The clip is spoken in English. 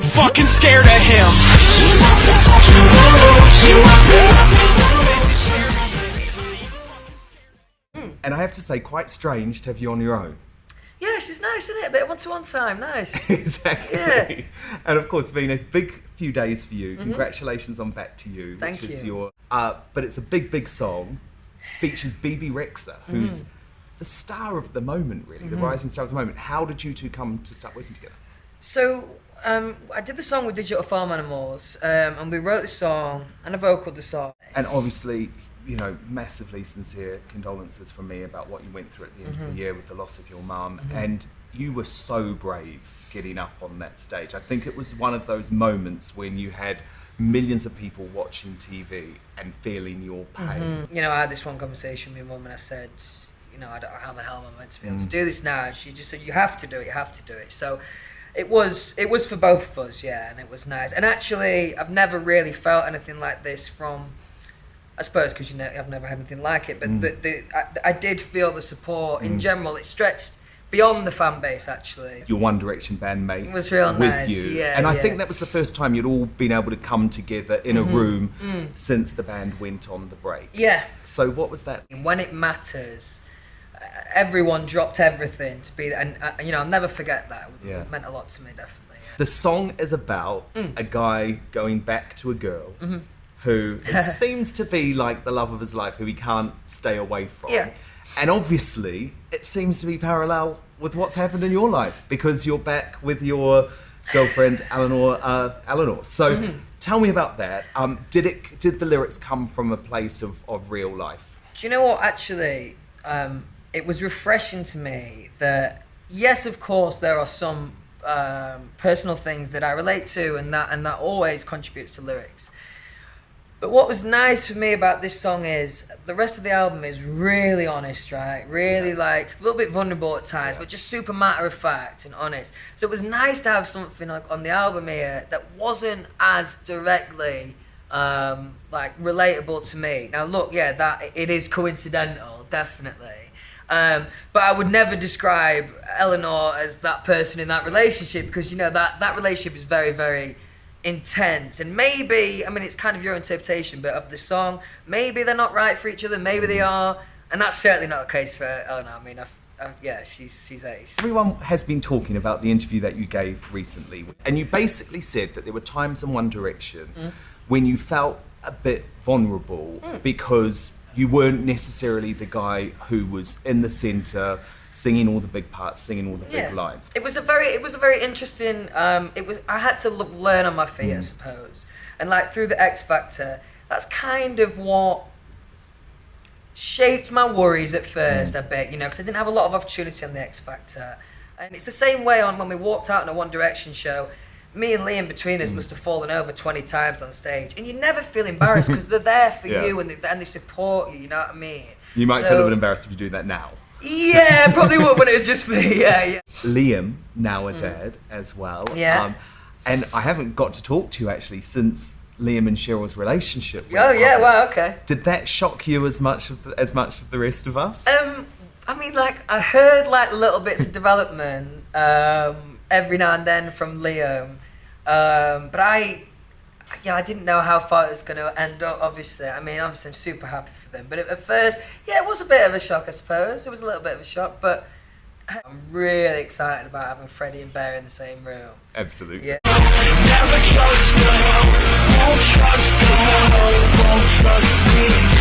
get fucking scared of him. And I have to say, quite strange to have you on your own. Yeah, she's nice, isn't it? A bit of one-to-one time, nice. Exactly. Yeah. And of course, it's been a big few days for you. Congratulations on Back to You. Thank which is you. your, but it's a big, big song. Features BB Rexha, who's the star of the moment, really, the rising star of the moment. How did you two come to start working together? So, I did the song with Digital Farm Animals, and we wrote the song, and I vocaled the song. And obviously, you know, massively sincere condolences from me about what you went through at the end of the year with the loss of your mum. And you were so brave getting up on that stage. I think it was one of those moments when you had millions of people watching TV and feeling your pain. You know, I had this one conversation with my mum, and I said, you know, I don't know how the hell am I meant to be able to do this now? And she just said, you have to do it, you have to do it. So it was for both of us, yeah, and it was nice. And actually, I've never really felt anything like this from, I suppose, because I've never had anything like it, but I did feel the support in general. It stretched beyond the fan base, actually. Your One Direction bandmates It was real with nice, you. yeah, and I yeah. think that was the first time you'd all been able to come together in a room since the band went on the break. Yeah. So what was that? When it matters, everyone dropped everything to be there. And, you know, I'll never forget that. Yeah. It meant a lot to me, definitely. Yeah. The song is about a guy going back to a girl who seems to be like the love of his life, who he can't stay away from. Yeah. And obviously, it seems to be parallel with what's happened in your life, because you're back with your girlfriend, Eleanor. So tell me about that. Did the lyrics come from a place of real life? Do you know what, actually, it was refreshing to me that, yes, of course, there are some personal things that I relate to, and that always contributes to lyrics. But what was nice for me about this song is the rest of the album is really honest, right? Really, like, a little bit vulnerable at times, but just super matter of fact and honest. So it was nice to have something like on the album here that wasn't as directly like relatable to me. Now look, yeah, that it is coincidental, definitely. But I would never describe Eleanor as that person in that relationship, because, you know, that relationship is very, very intense. And maybe, I mean, it's kind of your interpretation, but of the song, maybe they're not right for each other, maybe they are. And that's certainly not the case for Eleanor. I mean, yeah, she's ace. Everyone has been talking about the interview that you gave recently, and you basically said that there were times in One Direction when you felt a bit vulnerable because you weren't necessarily the guy who was in the centre, singing all the big parts, singing all the big lines. It was a very interesting. I had to learn on my feet, I suppose, and like through the X Factor, that's kind of what shaped my worries at first a bit, you know, because I didn't have a lot of opportunity on the X Factor, and it's the same way on when we walked out on a One Direction show. Me and Liam between us must have fallen over 20 times on stage, and you never feel embarrassed because they're there for you and they support you. You know what I mean? You might feel a bit embarrassed if you do that now. Yeah, probably would when it was just me. Yeah. Liam, now a dad as well. Yeah. And I haven't got to talk to you actually since Liam and Cheryl's relationship. Oh yeah, wow, okay. Did that shock you as much of the rest of us? I mean, like, I heard like little bits of development every now and then from Liam, but I didn't know how far it was going to end up, obviously. I mean, obviously I'm super happy for them, but at first, yeah, it was a bit of a shock, I suppose. It was a little bit of a shock, but I'm really excited about having Freddie and Bear in the same room. Absolutely. Yeah. Never trust me, won't trust me, won't trust me.